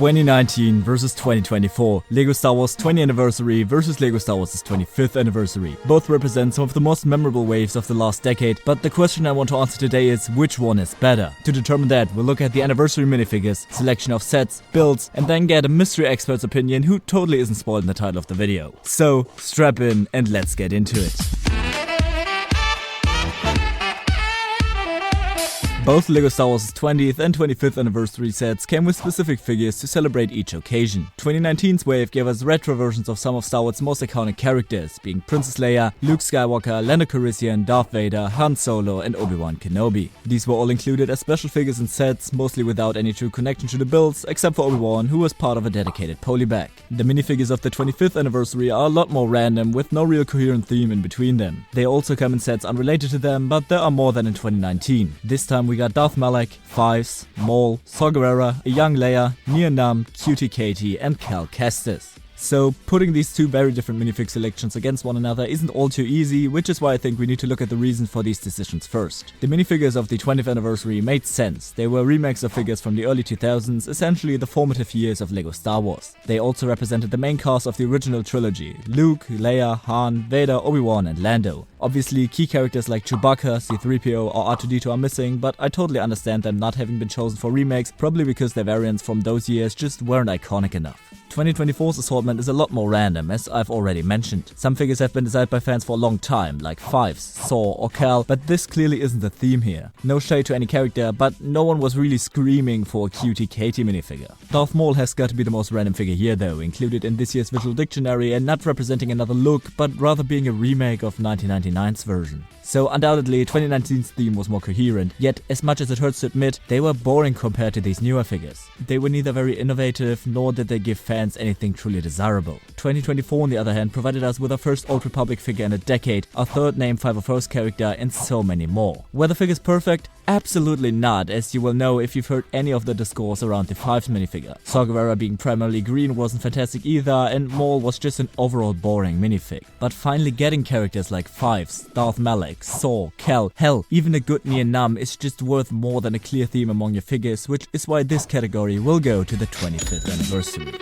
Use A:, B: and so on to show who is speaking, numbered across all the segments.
A: 2019 versus 2024, LEGO Star Wars 20th anniversary versus LEGO Star Wars' 25th anniversary. Both represent some of the most memorable waves of the last decade, but the question I want to answer today is which one is better? To determine that, we'll look at the anniversary minifigures, selection of sets, builds, and then get a mystery expert's opinion who totally isn't spoiled in the title of the video. So, strap in and let's get into it. Both LEGO Star Wars' 20th and 25th anniversary sets came with specific figures to celebrate each occasion. 2019's wave gave us retro versions of some of Star Wars' most iconic characters, being Princess Leia, Luke Skywalker, Lando Calrissian, Darth Vader, Han Solo, and Obi-Wan Kenobi. These were all included as special figures and sets, mostly without any true connection to the builds, except for Obi-Wan, who was part of a dedicated polybag. The minifigures of the 25th anniversary are a lot more random, with no real coherent theme in between them. They also come in sets unrelated to them, but there are more than in 2019. This time we got Darth Malak, Fives, Maul, Gerrera, a young Leia, Nien Nunb, Cutie Katie, and Cal Kestis. So, putting these two very different minifig selections against one another isn't all too easy, which is why I think we need to look at the reason for these decisions first. The minifigures of the 20th anniversary made sense. They were remakes of figures from the early 2000s, essentially the formative years of LEGO Star Wars. They also represented the main cast of the original trilogy: Luke, Leia, Han, Vader, Obi-Wan, and Lando. Obviously, key characters like Chewbacca, C-3PO, or R2-D2 are missing, but I totally understand them not having been chosen for remakes, probably because their variants from those years just weren't iconic enough. 2024's assortment is a lot more random, as I've already mentioned. Some figures have been designed by fans for a long time, like Fives, Saw, or Cal, but this clearly isn't the theme here. No shade to any character, but no one was really screaming for a Cutie Katie minifigure. Darth Maul has got to be the most random figure here though, included in this year's visual dictionary and not representing another look, but rather being a remake of 1999's version. So undoubtedly 2019's theme was more coherent, yet as much as it hurts to admit, they were boring compared to these newer figures. They were neither very innovative, nor did they give fans anything truly desirable. 2024 on the other hand provided us with our first Old Republic figure in a decade, our third named 501st character, and so many more. Were the figures perfect? Absolutely not, as you will know if you've heard any of the discourse around the Fives minifigure. Gerrera being primarily green wasn't fantastic either, and Maul was just an overall boring minifig. But finally getting characters like Fives, Darth Malak, Saw, Cal, hell, even a good Nien Nunb is just worth more than a clear theme among your figures, which is why this category will go to the 25th anniversary.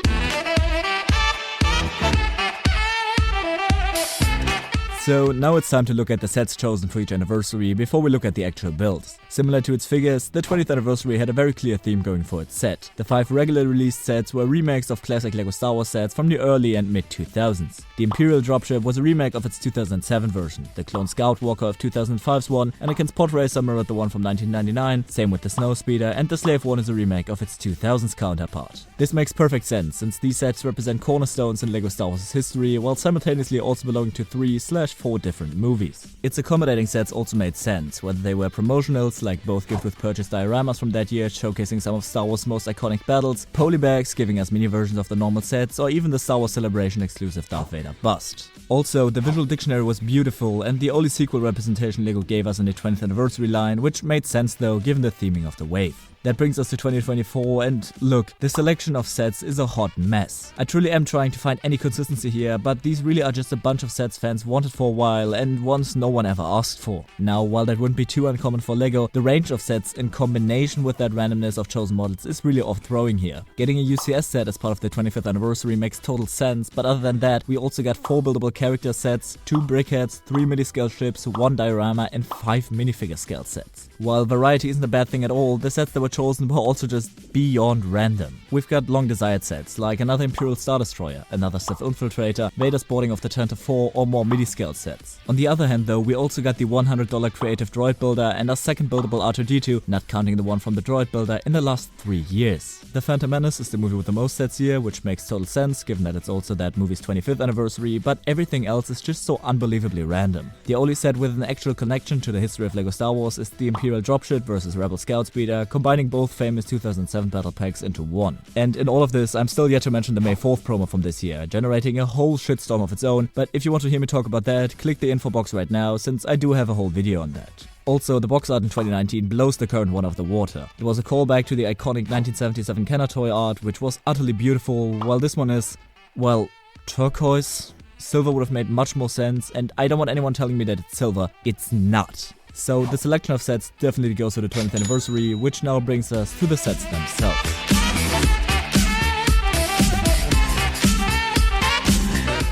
A: So now it's time to look at the sets chosen for each anniversary before we look at the actual builds. Similar to its figures, the 20th anniversary had a very clear theme going for its set. The 5 regular released sets were remakes of classic LEGO Star Wars sets from the early and mid-2000s. The Imperial Dropship was a remake of its 2007 version. The Clone Scoutwalker of 2005's one, Anakin's Podracer mirrored the one from 1999, same with the Snowspeeder, and the Slave one is a remake of its 2000s counterpart. This makes perfect sense, since these sets represent cornerstones in LEGO Star Wars' history, while simultaneously also belonging to 3/4 different movies. Its accommodating sets also made sense, whether they were promotionals, like both gift with purchase dioramas from that year showcasing some of Star Wars' most iconic battles, polybags giving us mini versions of the normal sets, or even the Star Wars Celebration exclusive Darth Vader bust. Also, the visual dictionary was beautiful and the only sequel representation LEGO gave us in the 20th anniversary line, which made sense though given the theming of the wave. That brings us to 2024, and look, the selection of sets is a hot mess. I truly am trying to find any consistency here, but these really are just a bunch of sets fans wanted for a while and ones no one ever asked for. Now, while that wouldn't be too uncommon for LEGO, the range of sets in combination with that randomness of chosen models is really off-throwing here. Getting a UCS set as part of the 25th anniversary makes total sense, but other than that, we also got 4 buildable character sets, 2 Brickheadz, 3 midi-scale ships, 1 diorama, and 5 minifigure scale sets. While variety isn't a bad thing at all, the sets that were chosen were also just beyond random. We've got long desired sets, like another Imperial Star Destroyer, another Sith Infiltrator, Vader's Boarding of the Tantive 4, or more midi-scale sets. On the other hand though, we also got the $100 Creative Droid Builder and our second buildable R2-D2, not counting the one from the Droid Builder, in the last 3 years. The Phantom Menace is the movie with the most sets here, which makes total sense given that it's also that movie's 25th anniversary, but everything else is just so unbelievably random. The only set with an actual connection to the history of LEGO Star Wars is the Imperial Dropship versus Rebel Scoutspeeder, combining both famous 2007 battle packs into one. And in all of this, I'm still yet to mention the May 4th promo from this year, generating a whole shitstorm of its own, but if you want to hear me talk about that, click the info box right now, since I do have a whole video on that. Also, the box art in 2019 blows the current one out of the water. It was a callback to the iconic 1977 Kenner toy art, which was utterly beautiful, while this one is, well, turquoise. Silver would have made much more sense, and I don't want anyone telling me that it's silver. It's not. So the selection of sets definitely goes to the 20th anniversary, which now brings us to the sets themselves.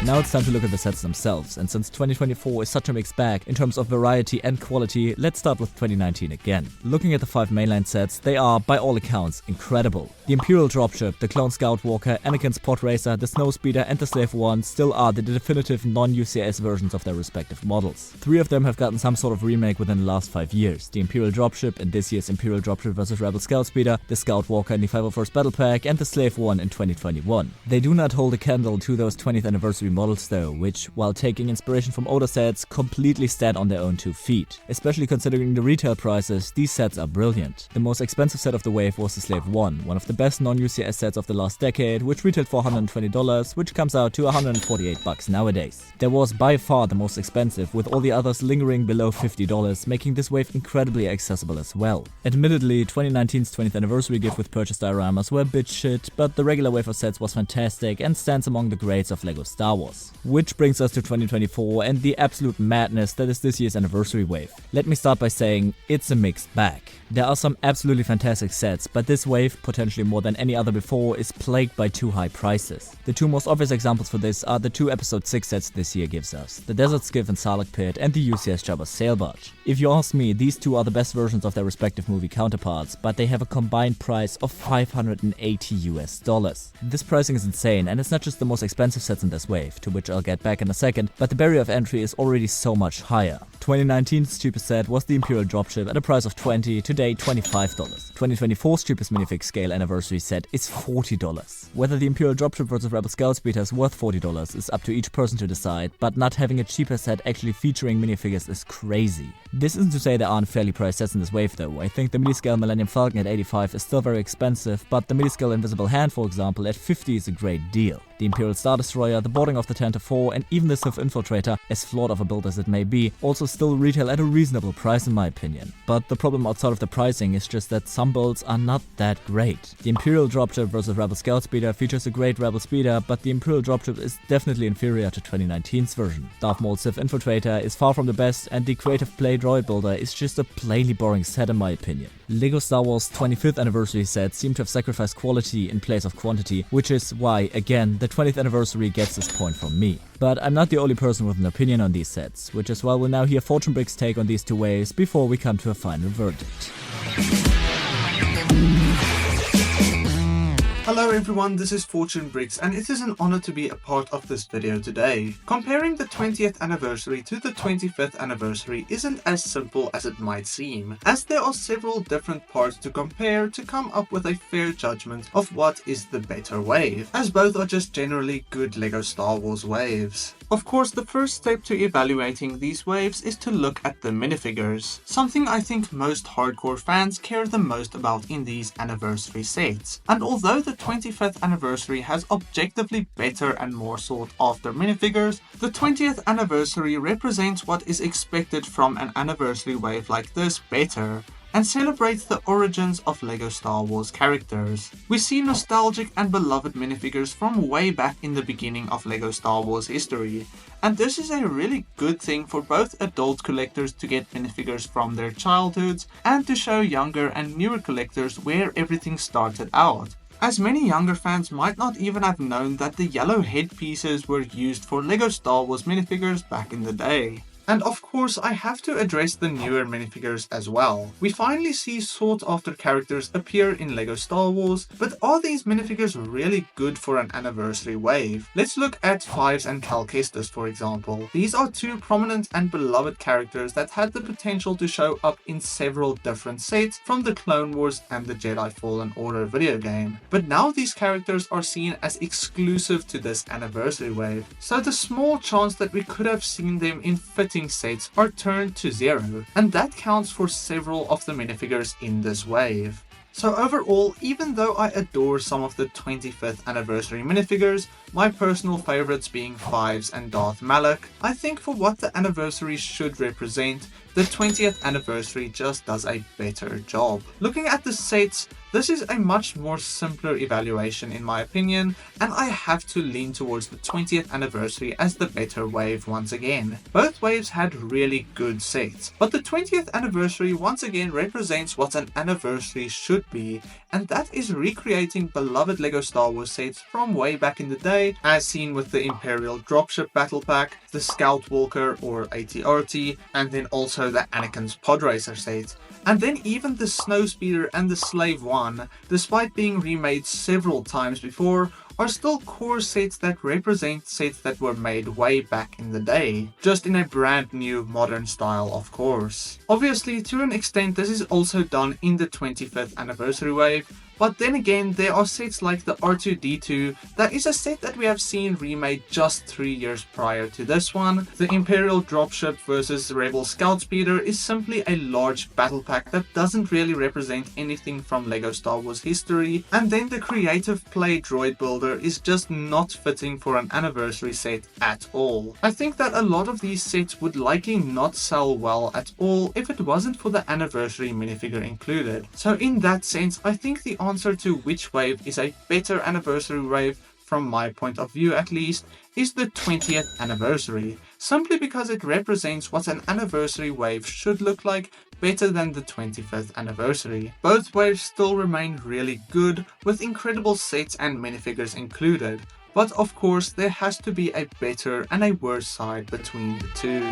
A: Now it's time to look at the sets themselves, and since 2024 is such a mixed bag in terms of variety and quality, let's start with 2019 again. Looking at the 5 mainline sets, they are, by all accounts, incredible. The Imperial Dropship, the Clone Scout Walker, Anakin's Podracer, the Snowspeeder and the Slave One still are the definitive non-UCS versions of their respective models. 3 of them have gotten some sort of remake within the last 5 years. The Imperial Dropship in this year's Imperial Dropship vs Rebel Scout Speeder, the Scout Walker in the 501st Battle Pack and the Slave One in 2021. They do not hold a candle to those 20th anniversary models though, which, while taking inspiration from older sets, completely stand on their own 2 feet. Especially considering the retail prices, these sets are brilliant. The most expensive set of the wave was the Slave One, one of the best non-UCS sets of the last decade, which retailed for $120, which comes out to $148 nowadays. There was by far the most expensive, with all the others lingering below $50, making this wave incredibly accessible as well. Admittedly, 2019's 20th anniversary gift with purchase dioramas were a bit shit, but the regular wave of sets was fantastic and stands among the greats of LEGO Star Wars. Which brings us to 2024 and the absolute madness that is this year's anniversary wave. Let me start by saying, it's a mixed bag. There are some absolutely fantastic sets, but this wave, potentially more than any other before, is plagued by too high prices. The 2 most obvious examples for this are the 2 episode 6 sets this year gives us, the Desert Skiff and Sarlacc Pit and the UCS Jabba Sail Barge. If you ask me, these 2 are the best versions of their respective movie counterparts, but they have a combined price of $580. This pricing is insane, and it's not just the most expensive sets in this wave, to which I'll get back in a second, but the barrier of entry is already so much higher. 2019's cheapest set was the Imperial Dropship at a price of $20, today $25. 2024's cheapest minifig scale anniversary set is $40. Whether the Imperial Dropship vs Rebel Scout Speeder is worth $40 is up to each person to decide, but not having a cheaper set actually featuring minifigures is crazy. This isn't to say there aren't fairly priced sets in this wave though. I think the midi-scale Millennium Falcon at $85 is still very expensive, but the midi-scale Invisible Hand, for example, at $50 is a great deal. The Imperial Star Destroyer, the Boarding of the Tantive 4 and even the Sith Infiltrator, as flawed of a build as it may be, also still retail at a reasonable price in my opinion. But the problem outside of the pricing is just that some builds are not that great. The Imperial Dropship vs Rebel Scout Speeder features a great Rebel Speeder, but the Imperial Dropship is definitely inferior to 2019's version. Darth Maul Sith Infiltrator is far from the best, and the Creative Play Droid Builder is just a plainly boring set in my opinion. LEGO Star Wars 25th anniversary sets seem to have sacrificed quality in place of quantity, which is why, again, the 20th anniversary gets this point from me. But I'm not the only person with an opinion on these sets, which is why we'll now hear Fortune Brick's take on these 2 waves before we come to a final verdict.
B: Hello everyone, this is Fortune Bricks and it is an honor to be a part of this video today. Comparing the 20th anniversary to the 25th anniversary isn't as simple as it might seem, as there are several different parts to compare to come up with a fair judgment of what is the better wave, as both are just generally good LEGO Star Wars waves. Of course, the first step to evaluating these waves is to look at the minifigures, something I think most hardcore fans care the most about in these anniversary sets. And although the 25th anniversary has objectively better and more sought after minifigures, the 20th anniversary represents what is expected from an anniversary wave like this better, and celebrates the origins of LEGO Star Wars characters. We see nostalgic and beloved minifigures from way back in the beginning of LEGO Star Wars history, and this is a really good thing for both adult collectors to get minifigures from their childhoods and to show younger and newer collectors where everything started out, as many younger fans might not even have known that the yellow headpieces were used for LEGO Star Wars minifigures back in the day. And of course, I have to address the newer minifigures as well. We finally see sought after characters appear in LEGO Star Wars, but are these minifigures really good for an anniversary wave? Let's look at Fives and Cal Kestis, for example. These are 2 prominent and beloved characters that had the potential to show up in several different sets from the Clone Wars and the Jedi Fallen Order video game. But now these characters are seen as exclusive to this anniversary wave, so the small chance that we could have seen them in fitting sets are turned to 0, and that counts for several of the minifigures in this wave. So overall, even though I adore some of the 25th anniversary minifigures, my personal favorites being Fives and Darth Malak, I think for what the anniversary should represent, the 20th anniversary just does a better job. Looking at the sets, this is a much more simpler evaluation in my opinion, and I have to lean towards the 20th anniversary as the better wave once again. Both waves had really good sets, but the 20th anniversary once again represents what an anniversary should be, and that is recreating beloved LEGO Star Wars sets from way back in the day, as seen with the Imperial Dropship Battle Pack, the Scout Walker or AT-RT, and then also the Anakin's Podracer set. And then even the Snowspeeder and the Slave One, despite being remade several times before, are still core sets that represent sets that were made way back in the day, just in a brand new modern style of course. Obviously, to an extent this is also done in the 25th anniversary wave, but then again there are sets like the R2-D2 that is a set that we have seen remade just 3 years prior to this one. The Imperial Dropship versus Rebel Scout Speeder is simply a large battle pack that doesn't really represent anything from LEGO Star Wars history, and then the Creative Play Droid Builder is just not fitting for an anniversary set at all. I think that a lot of these sets would likely not sell well at all if it wasn't for the anniversary minifigure included. So in that sense, I think the answer to which wave is a better anniversary wave, from my point of view at least, is the 20th anniversary, simply because it represents what an anniversary wave should look like better than the 25th anniversary. Both waves still remain really good, with incredible sets and minifigures included, but of course there has to be a better and a worse side between the two.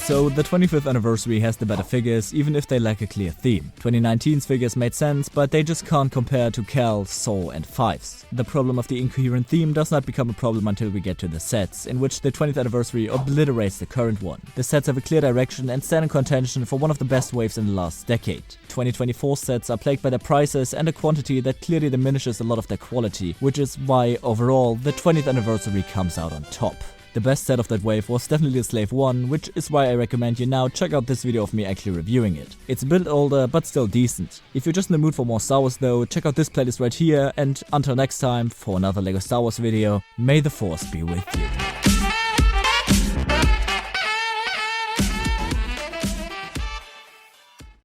A: So the 25th anniversary has the better figures, even if they lack a clear theme. 2019's figures made sense, but they just can't compare to Cal, Saw and Fives. The problem of the incoherent theme does not become a problem until we get to the sets, in which the 20th anniversary obliterates the current one. The sets have a clear direction and stand in contention for one of the best waves in the last decade. 2024 sets are plagued by their prices and a quantity that clearly diminishes a lot of their quality, which is why overall the 20th anniversary comes out on top. The best set of that wave was definitely the Slave One, which is why I recommend you now check out this video of me actually reviewing it. It's a bit older, but still decent. If you're just in the mood for more Star Wars though, check out this playlist right here, and until next time, for another LEGO Star Wars video, may the Force be with you.